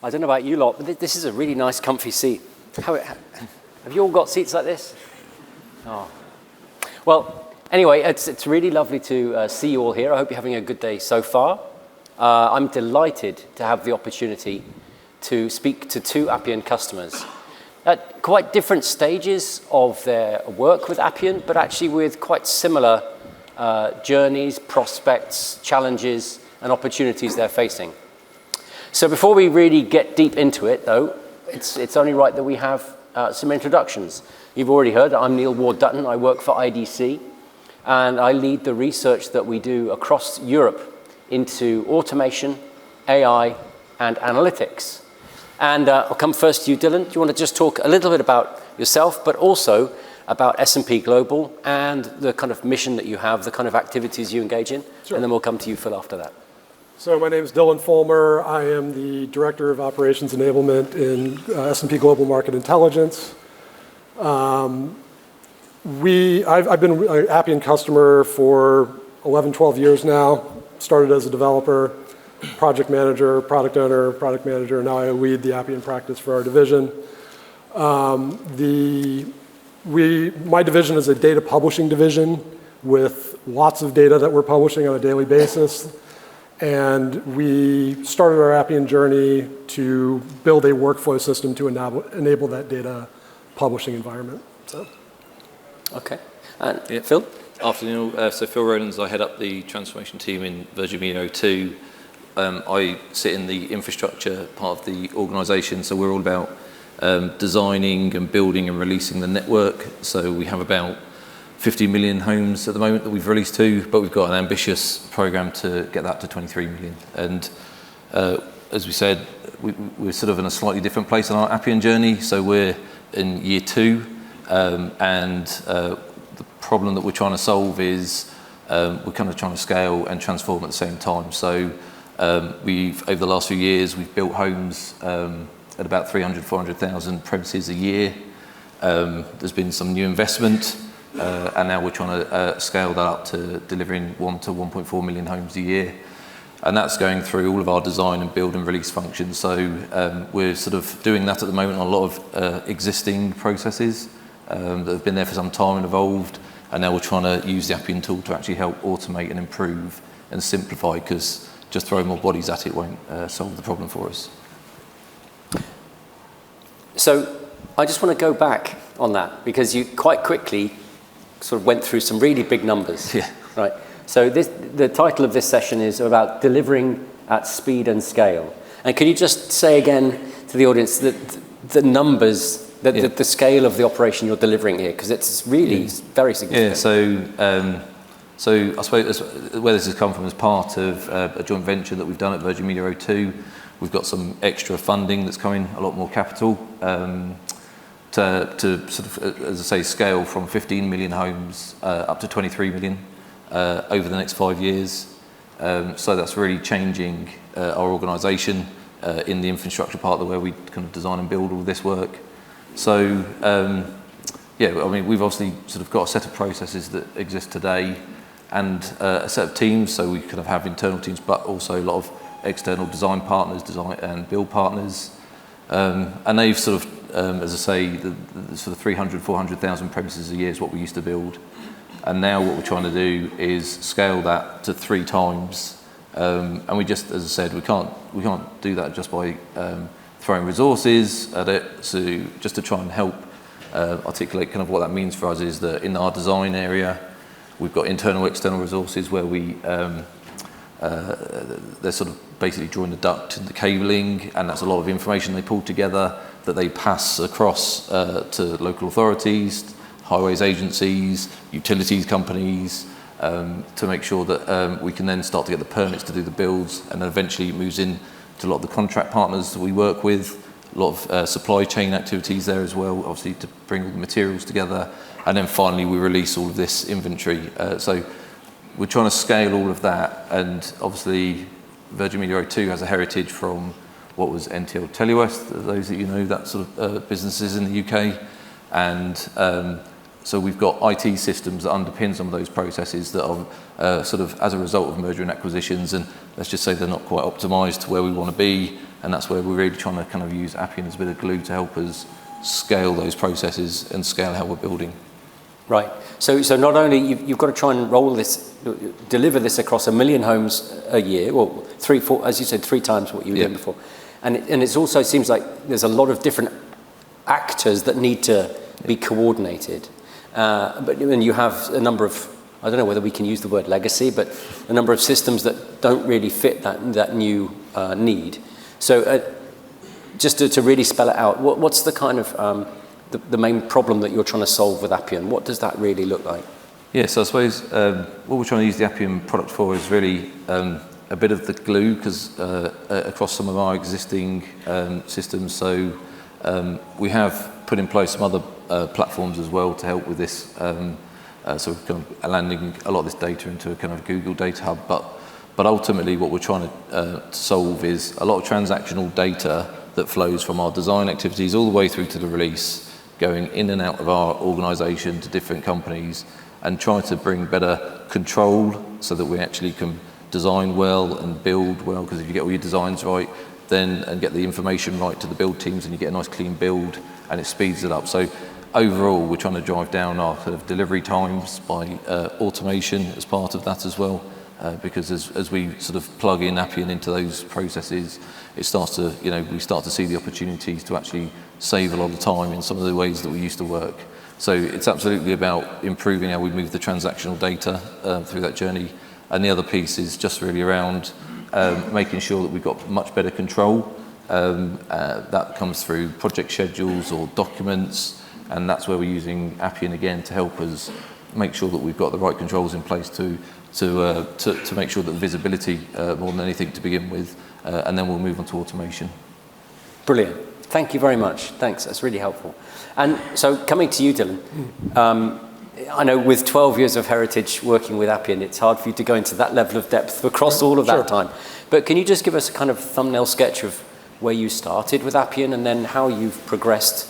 I don't know about you lot, but this is a really nice, comfy seat. Have you all got seats like this? Oh. Well, anyway, it's really lovely to see you all here. I hope you're having a good day so far. I'm delighted to have the opportunity to speak to two Appian customers at quite different stages of their work with Appian, but actually with quite similar journeys, prospects, challenges, and opportunities they're facing. So before we really get deep into it, though, it's only right that we have some introductions. You've already heard that I'm Neil Ward-Dutton. I work for IDC, and I lead the research that we do across Europe into automation, AI, and analytics. And I'll come first to you, Dylan. Do you want to just talk a little bit about yourself, but also about S&P Global and the kind of mission that you have, the kind of activities you engage in? Sure. And then we'll come to you, Phil, after that. So my name is Dylan Fulmer. I am the Director of Operations Enablement in S&P Global Market Intelligence. I've been an Appian customer for 11, 12 years now. Started as a developer, project manager, product owner, product manager. Now I lead the Appian practice for our division. My division is a data publishing division with lots of data that we're publishing on a daily basis. And we started our Appian journey to build a workflow system to enable that data publishing environment. So. Okay. And Phil? Afternoon. So Phil Rowlands, I head up the transformation team in Virgin Media 2. I sit in the infrastructure part of the organisation, so we're all about designing and building and releasing the network. So we have about 50 million homes at the moment that we've released to, but we've got an ambitious program to get that to 23 million. And as we said, we're sort of in a slightly different place on our Appian journey. So we're in year 2, and the problem that we're trying to solve is we're kind of trying to scale and transform at the same time. So over the last few years, we've built homes at about 300, 400,000 premises a year. There's been some new investment. And now we're trying to scale that up to delivering 1 to 1.4 million homes a year. And that's going through all of our design and build and release functions. So we're sort of doing that at the moment on a lot of existing processes that have been there for some time and evolved. And now we're trying to use the Appian tool to actually help automate and improve and simplify, because just throwing more bodies at it won't solve the problem for us. So I just want to go back on that, because you quite quickly sort of went through some really big numbers. Yeah. Right. So the title of this session is about delivering at speed and scale. And can you just say again to the audience that the numbers, the scale of the operation you're delivering here, because it's really very significant. Yeah. So I suppose where this has come from is part of a joint venture that we've done at Virgin Media 2. We've got some extra funding that's coming, a lot more capital. To sort of, as I say, scale from 15 million homes up to 23 million over the next 5 years. So that's really changing our organisation in the infrastructure part, where we kind of design and build all this work. So I mean, we've obviously sort of got a set of processes that exist today and a set of teams. So we kind of have internal teams, but also a lot of external design partners, design and build partners. And they've sort of, as I say, the sort of 300, 400,000 premises a year is what we used to build. And now what we're trying to do is scale that to 3 times. And we just, as I said, we can't do that just by throwing resources at it. So just to try and help articulate kind of what that means for us is that in our design area, we've got internal, external resources where we they're sort of basically drawing the duct and the cabling, and that's a lot of information they pull together that they pass across to local authorities, highways agencies, utilities companies, to make sure that we can then start to get the permits to do the builds, and then eventually it moves in to a lot of the contract partners that we work with, a lot of supply chain activities there as well, obviously to bring all the materials together, and then finally we release all of this inventory. So we're trying to scale all of that, and obviously Virgin Media 2 has a heritage from what was NTL Telewest, those that you know, that sort of businesses in the UK, and so we've got IT systems that underpin some of those processes that are sort of as a result of merger and acquisitions, and let's just say they're not quite optimised to where we want to be. and that's where we're really trying to kind of use Appian as a bit of glue to help us scale those processes and scale how we're building. Right. So not only you've got to try and deliver this across 1 million homes a year, well, 3, 4, as you said, 3 times what you were doing before, and it also seems like there's a lot of different actors that need to be coordinated. But when you have a number of, I don't know whether we can use the word legacy, but a number of systems that don't really fit that new need. So just to really spell it out, what's the kind of the main problem that you're trying to solve with Appian? What does that really look like? Yeah, so I suppose what we're trying to use the Appian product for is really a bit of the glue, because across some of our existing systems. So we have put in place some other platforms as well to help with this. So we're kind of landing a lot of this data into a kind of Google Data Hub. But ultimately what we're trying to solve is a lot of transactional data that flows from our design activities all the way through to the release, going in and out of our organization to different companies, and try to bring better control so that we actually can design well and build well, because if you get all your designs right, then and get the information right to the build teams, and you get a nice clean build, and it speeds it up. So overall, we're trying to drive down our sort of delivery times by automation as part of that as well, because as we sort of plug in Appian into those processes, it starts to, we start to see the opportunities to actually save a lot of time in some of the ways that we used to work. So it's absolutely about improving how we move the transactional data through that journey. And the other piece is just really around making sure that we've got much better control. That comes through project schedules or documents, and that's where we're using Appian again to help us make sure that we've got the right controls in place to make sure that visibility more than anything to begin with, and then we'll move on to automation. Brilliant. Thank you very much. Thanks. That's really helpful. And so coming to you, Dylan, I know with 12 years of heritage working with Appian, it's hard for you to go into that level of depth across all of that time. But can you just give us a kind of thumbnail sketch of where you started with Appian and then how you've progressed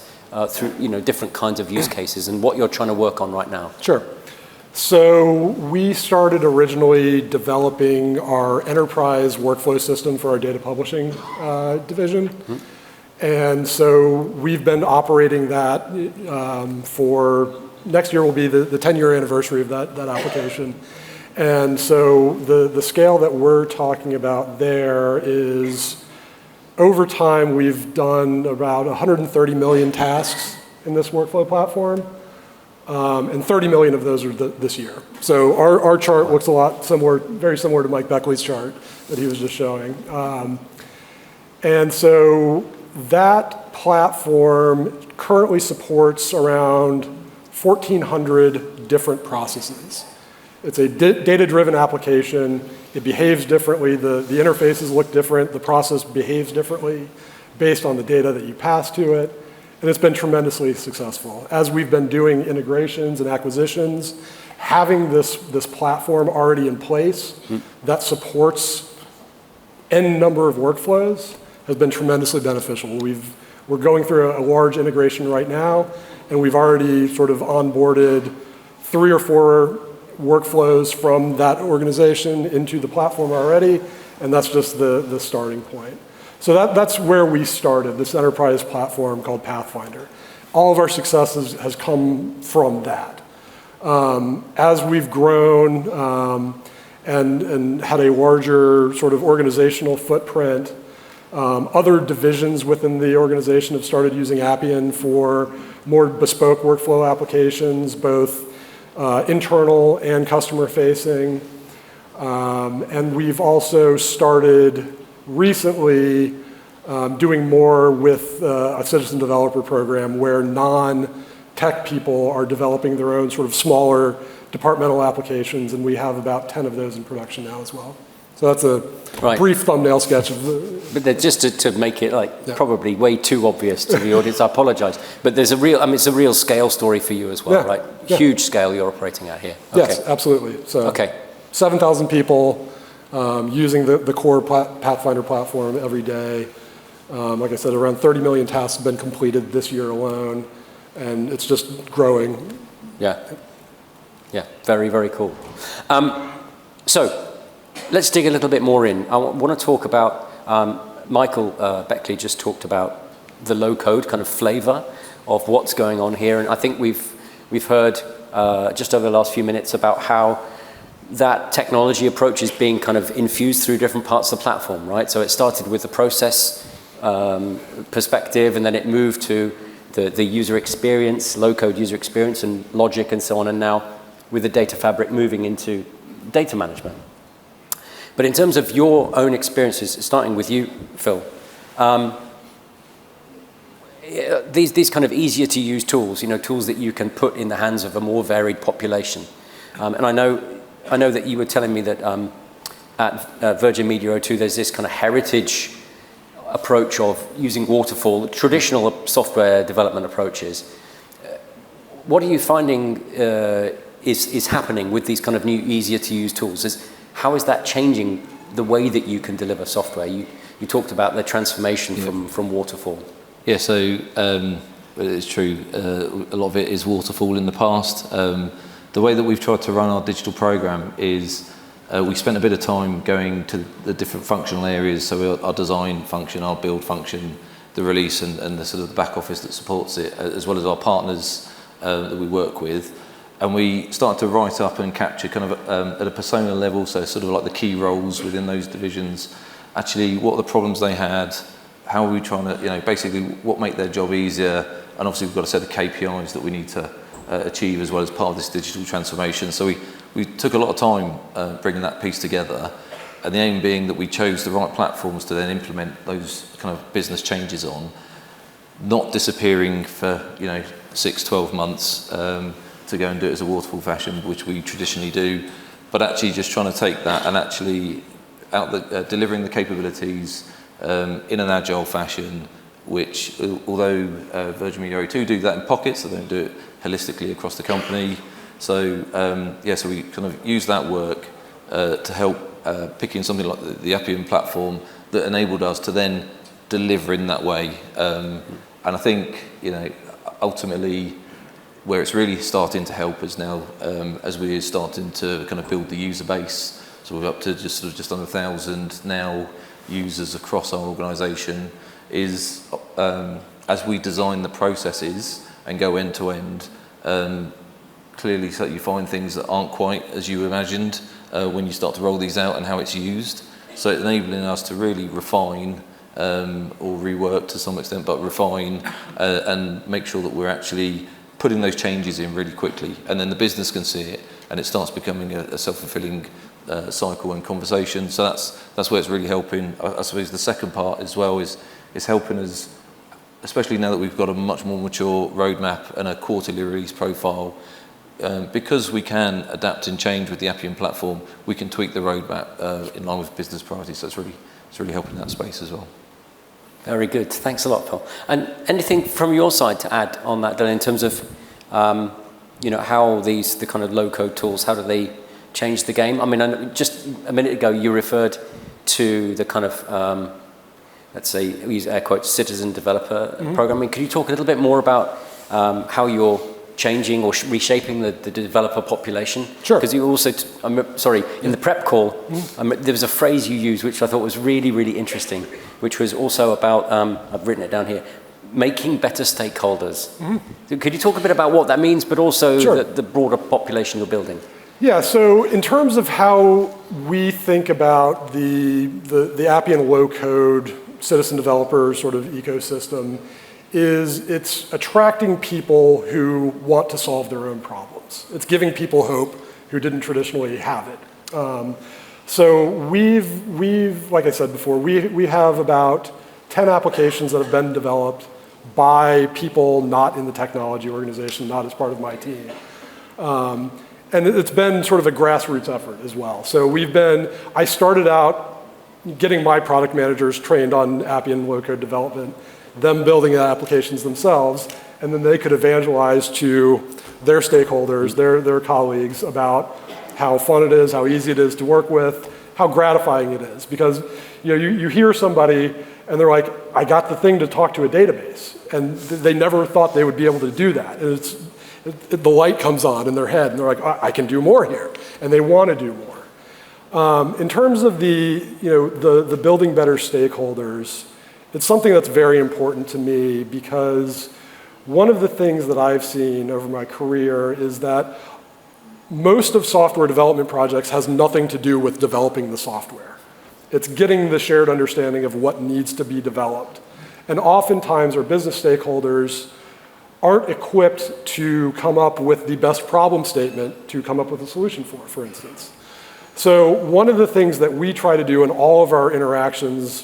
through different kinds of use cases and what you're trying to work on right now? Sure. So we started originally developing our enterprise workflow system for our data publishing division. And so we've been operating that for, next year will be the 10-year anniversary of that application. And so the scale that we're talking about there is, over time, we've done about 130 million tasks in this workflow platform. And 30 million of those are this year. So our chart looks a lot similar, very similar to Mike Beckley's chart that he was just showing. And so that platform currently supports around 1,400 different processes. It's a data-driven application. It behaves differently. The interfaces look different. The process behaves differently based on the data that you pass to it. And it's been tremendously successful. As we've been doing integrations and acquisitions, having this platform already in place that supports n number of workflows has been tremendously beneficial. We're going through a large integration right now, and we've already sort of onboarded 3 or 4 workflows from that organization into the platform already, and that's just the starting point. So that's where we started, this enterprise platform called Pathfinder. All of our successes has come from that. As we've grown and had a larger sort of organizational footprint, other divisions within the organization have started using Appian for more bespoke workflow applications, both internal and customer facing. And we've also started recently doing more with a citizen developer program where non-tech people are developing their own sort of smaller departmental applications, and we have about 10 of those in production now as well. So that's a brief thumbnail sketch of the... But just to make it probably way too obvious to the audience, I apologize. But there's a real, it's a real scale story for you as well, right? Yeah. Huge scale you're operating at here. Okay. Yes, absolutely. So 7,000 people using the core Pathfinder platform every day. Like I said, around 30 million tasks have been completed this year alone, and it's just growing. Yeah. Yeah, very, very cool. So let's dig a little bit more in. I want to talk about Michael Beckley just talked about the low-code kind of flavor of what's going on here, and I think we've heard just over the last few minutes about how that technology approach is being kind of infused through different parts of the platform, right? So it started with the process perspective, and then it moved to the user experience, low-code user experience, and logic, and so on, and now with the data fabric moving into data management. But in terms of your own experiences, starting with you, Phil, these kind of easier to use tools, tools that you can put in the hands of a more varied population. And I know that you were telling me that at Virgin Media O2, there's this kind of heritage approach of using waterfall, traditional software development approaches. What are you finding is happening with these kind of new, easier to use tools? How is that changing the way that you can deliver software? You talked about the transformation from waterfall. Yeah, so it's true. A lot of it is waterfall in the past. The way that we've tried to run our digital program is we spent a bit of time going to the different functional areas, so our design function, our build function, the release, and the sort of the back office that supports it, as well as our partners that we work with. And we started to write up and capture kind of at a persona level, so sort of like the key roles within those divisions, actually what are the problems they had, how are we trying to, basically what make their job easier, and obviously we've got a set of KPIs that we need to achieve as well as part of this digital transformation. So we took a lot of time bringing that piece together, and the aim being that we chose the right platforms to then implement those kind of business changes on, not disappearing for 6-12 months to go and do it as a waterfall fashion, which we traditionally do, but actually just trying to take that and actually delivering the capabilities in an agile fashion, which although Virgin Media O2 do that in pockets, they don't do it holistically across the company. So so we kind of use that work to help picking something like the Appian platform that enabled us to then deliver in that way. And I think ultimately where it's really starting to help us now, as we're starting to kind of build the user base. So we're up to just under 1,000 now users across our organisation. Is as we design the processes and go end to end, clearly so you find things that aren't quite as you imagined when you start to roll these out and how it's used. So it's enabling us to really refine or rework to some extent, but refine and make sure that we're actually putting those changes in really quickly, and then the business can see it, and it starts becoming a self-fulfilling cycle and conversation. So that's where it's really helping. I suppose the second part as well is helping us, especially now that we've got a much more mature roadmap and a quarterly release profile, because we can adapt and change with the Appian platform, we can tweak the roadmap in line with business priorities. So it's really helping that space as well. Very good. Thanks a lot, Phil. And anything from your side to add on that, Dylan, in terms of how the kind of low-code tools, how do they change the game? I mean, just a minute ago you referred to the kind of let's say, we use air quotes, citizen developer programming. Could you talk a little bit more about how you're changing or reshaping the developer population? Sure. Because you also, in the prep call, there was a phrase you used which I thought was really, really interesting, which was also about, I've written it down here, making better stakeholders. Could you talk a bit about what that means, but also Sure. the broader population you're building? Yeah, so in terms of how we think about the Appian low-code citizen developer sort of ecosystem, it's attracting people who want to solve their own problems. It's giving people hope who didn't traditionally have it. So we've, like I said before, we have about 10 applications that have been developed by people not in the technology organization, not as part of my team. And it's been sort of a grassroots effort as well. So I started out getting my product managers trained on Appian low-code development, them building the applications themselves, and then they could evangelize to their stakeholders, their colleagues, about how fun it is, how easy it is to work with, how gratifying it is. Because you hear somebody and they're like, I got the thing to talk to a database, and they never thought they would be able to do that. And the light comes on in their head, and they're like, I can do more here, and they want to do more. In terms of the building better stakeholders, it's something that's very important to me because one of the things that I've seen over my career is that most of software development projects has nothing to do with developing the software. It's getting the shared understanding of what needs to be developed. And oftentimes our business stakeholders aren't equipped to come up with the best problem statement to come up with a solution for instance. So one of the things that we try to do in all of our interactions,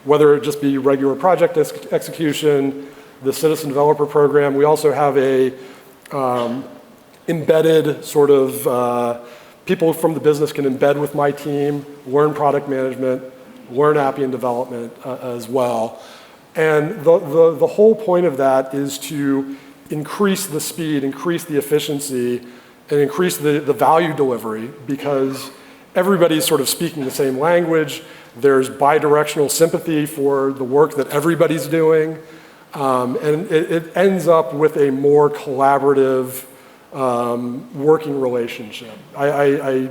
whether it just be regular project execution, the citizen developer program, we also have a embedded sort of, people from the business can embed with my team, learn product management, learn Appian development as well. And the whole point of that is to increase the speed, increase the efficiency, and increase the value delivery because everybody's sort of speaking the same language. There's bidirectional sympathy for the work that everybody's doing. And it ends up with a more collaborative working relationship. I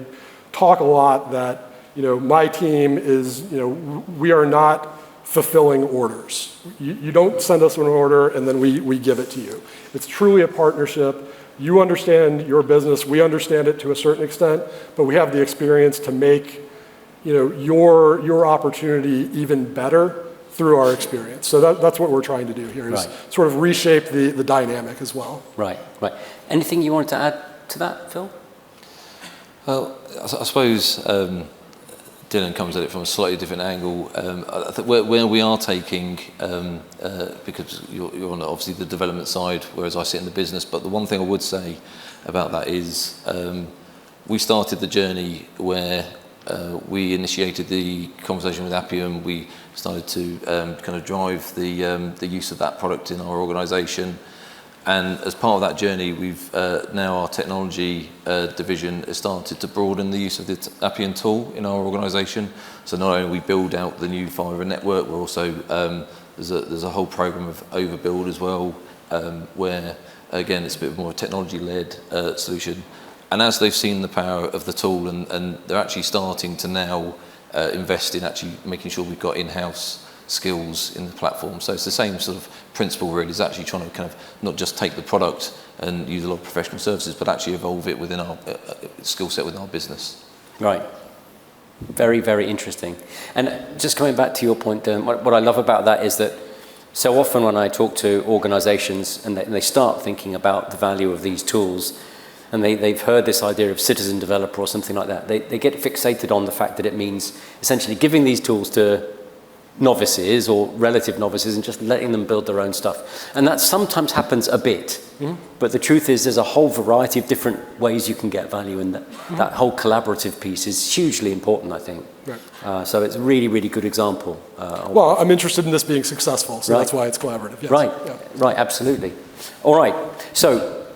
talk a lot that my team is, we are not fulfilling orders. You don't send us an order and then we give it to you. It's truly a partnership. You understand your business, we understand it to a certain extent, but we have the experience to make your opportunity even better through our experience. So that's what we're trying to do here, is sort of reshape the dynamic as well. Right. Anything you wanted to add to that, Phil? Well, I suppose Dylan comes at it from a slightly different angle. I think where we are taking, because you're on obviously the development side, whereas I sit in the business, but the one thing I would say about that is we started the journey where we initiated the conversation with Appian. We started to kind of drive the use of that product in our organisation. And as part of that journey, we've now our technology division has started to broaden the use of the Appian tool in our organisation. So not only we build out the new fibre network, we're also there's a whole program of overbuild as well, where again it's a bit more technology-led solution. And as they've seen the power of the tool, and they're actually starting to now invest in actually making sure we've got in-house skills in the platform. So it's the same sort of principle really, is actually trying to kind of not just take the product and use a lot of professional services, but actually evolve it within our skill set within our business. Right. Very, very interesting. And just coming back to your point, what I love about that is that so often when I talk to organizations and they start thinking about the value of these tools, and they've heard this idea of citizen developer or something like that, they get fixated on the fact that it means essentially giving these tools to novices or relative novices and just letting them build their own stuff. And that sometimes happens a bit. But the truth is there's a whole variety of different ways you can get value, and that whole collaborative piece is hugely important, I think. Right. So it's a really, really good example. Well, I'm interested in this being successful, so that's why it's collaborative. Yes. Right, right, absolutely. All right, so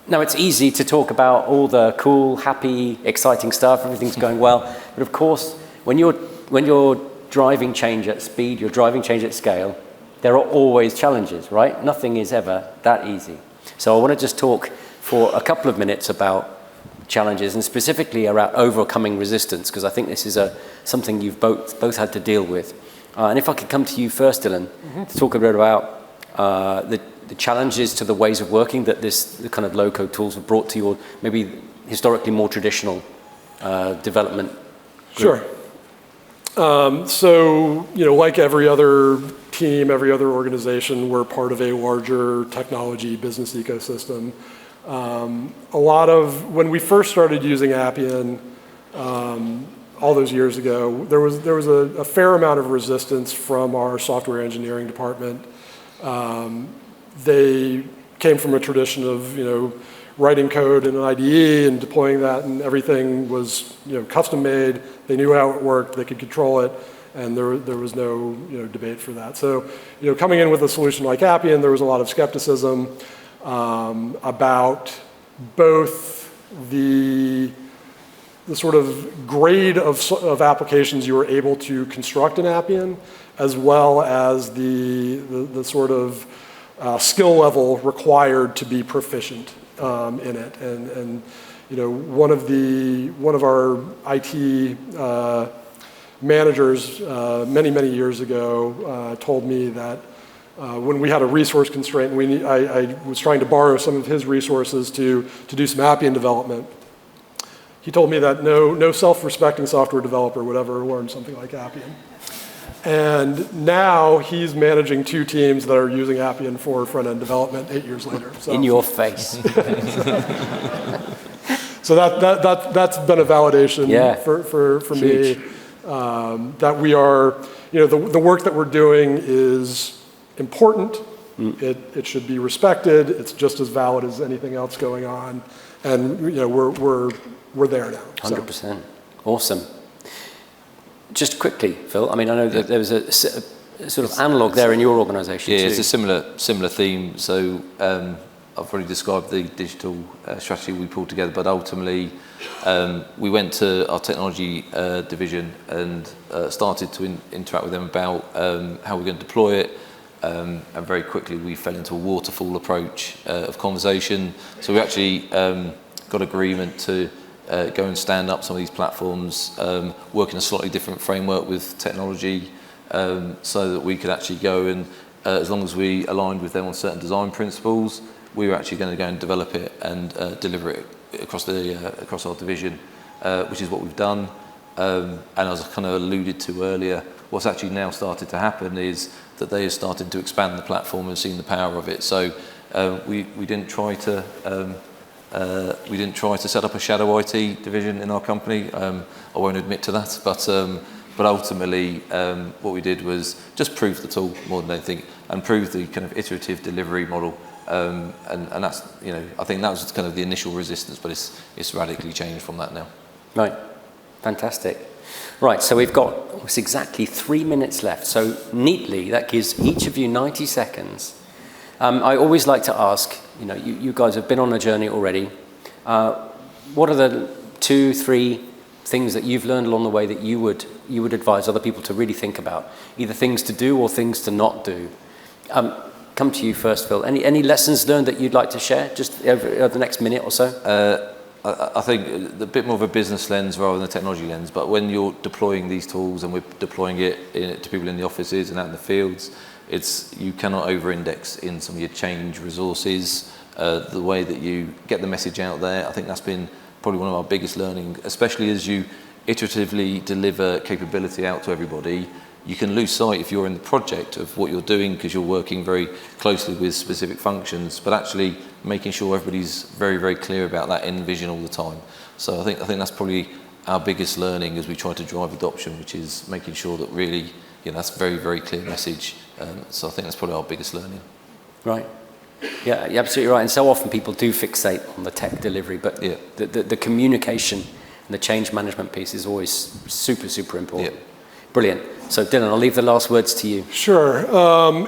now it's easy to talk about all the cool, happy, exciting stuff, everything's going well. But of course, when you're driving change at speed, you're driving change at scale, there are always challenges, right? Nothing is ever that easy. So I want to just talk for a couple of minutes about challenges and specifically around overcoming resistance, because I think this is something you've both had to deal with. And if I could come to you first, Dylan, to talk a bit about the challenges to the ways of working that the kind of low-code tools have brought to your maybe historically more traditional development group. Sure. So, like every other team, every other organization, we're part of a larger technology business ecosystem. When we first started using Appian all those years ago, there was a fair amount of resistance from our software engineering department. They came from a tradition of, writing code in an IDE and deploying that, and everything was, custom made. They knew how it worked, they could control it, and there was no, debate for that. So, coming in with a solution like Appian, there was a lot of skepticism about both the sort of grade of applications you were able to construct in Appian, as well as the sort of skill level required to be proficient in it. And one of our IT managers many years ago told me that when we had a resource constraint, I was trying to borrow some of his resources to do some Appian development. He told me that no self-respecting software developer would ever learn something like Appian. And now he's managing 2 teams that are using Appian for front-end development 8 years later. So. In your face. So that's been a validation for me that we are, the work that we're doing is important. It should be respected. It's just as valid as anything else going on, and we're there now. 100%. Awesome. Just quickly, Phil. I mean, I know that there was a sort of analog there in your organisation too. Yeah, it's a similar theme. So I've already described the digital strategy we pulled together, but ultimately we went to our technology division and started to interact with them about how we're going to deploy it. And very quickly we fell into a waterfall approach of conversation. So we actually got agreement to go and stand up some of these platforms, work in a slightly different framework with technology, so that we could actually go and, as long as we aligned with them on certain design principles, we were actually going to go and develop it and deliver it across our division, which is what we've done. And as I kind of alluded to earlier, what's actually now started to happen is that they have started to expand the platform and seen the power of it. So we didn't try to set up a shadow IT division in our company. I won't admit to that, but ultimately what we did was just prove the tool more than anything, and prove the kind of iterative delivery model. And that's, I think that was kind of the initial resistance, but it's radically changed from that now. Right, fantastic. Right, so we've got exactly 3 minutes left. So neatly, that gives each of you 90 seconds. I always like to ask, you guys have been on a journey already. What are the 2-3 things that you've learned along the way that you would advise other people to really think about? Either things to do or things to not do. Come to you first, Phil. Any lessons learned that you'd like to share just over the next minute or so? I think a bit more of a business lens rather than a technology lens, but when you're deploying these tools, and we're deploying it to people in the offices and out in the fields, you cannot over-index in some of your change resources, the way that you get the message out there. I think that's been probably one of our biggest learning, especially as you iteratively deliver capability out to everybody. You can lose sight, if you're in the project, of what you're doing because you're working very closely with specific functions, but actually making sure everybody's very clear about that end vision all the time. So I think that's probably our biggest learning as we try to drive adoption, which is making sure that really, that's very clear message. So I think that's probably our biggest learning. Right. Yeah, you're absolutely right. And so often people do fixate on the tech delivery, but the communication and the change management piece is always super important. Yeah. Brilliant. So Dylan, I'll leave the last words to you. Sure.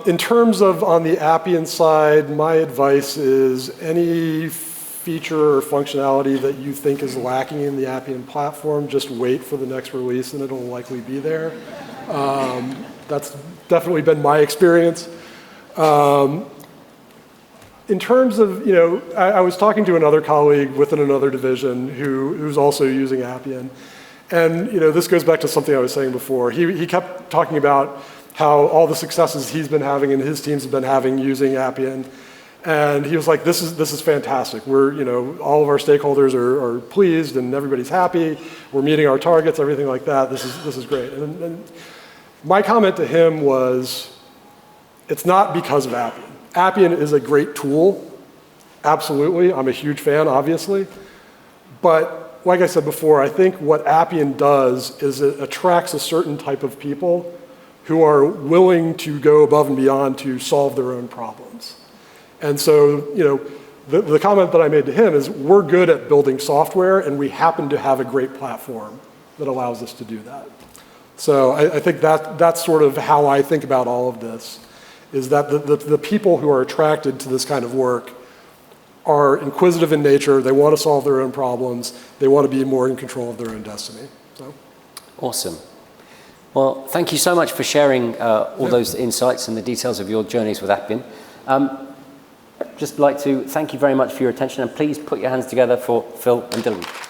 In terms of on the Appian side, my advice is any feature or functionality that you think is lacking in the Appian platform, just wait for the next release and it'll likely be there. That's definitely been my experience. In terms of, I was talking to another colleague within another division who's also using Appian. And this goes back to something I was saying before. He kept talking about how all the successes he's been having and his teams have been having using Appian. And he was like, this is fantastic. We're, all of our stakeholders are pleased and everybody's happy. We're meeting our targets, everything like that. This is great. And my comment to him was, it's not because of Appian. Appian is a great tool, absolutely. I'm a huge fan, obviously. But like I said before, I think what Appian does is it attracts a certain type of people who are willing to go above and beyond to solve their own problems. And so, the comment that I made to him is, we're good at building software, and we happen to have a great platform that allows us to do that. So I think that's sort of how I think about all of this, is that the people who are attracted to this kind of work are inquisitive in nature. They want to solve their own problems. They want to be more in control of their own destiny. So. Awesome. Well, thank you so much for sharing all those insights and the details of your journeys with Appian. just like to thank you very much for your attention, and please put your hands together for Phil and Dylan.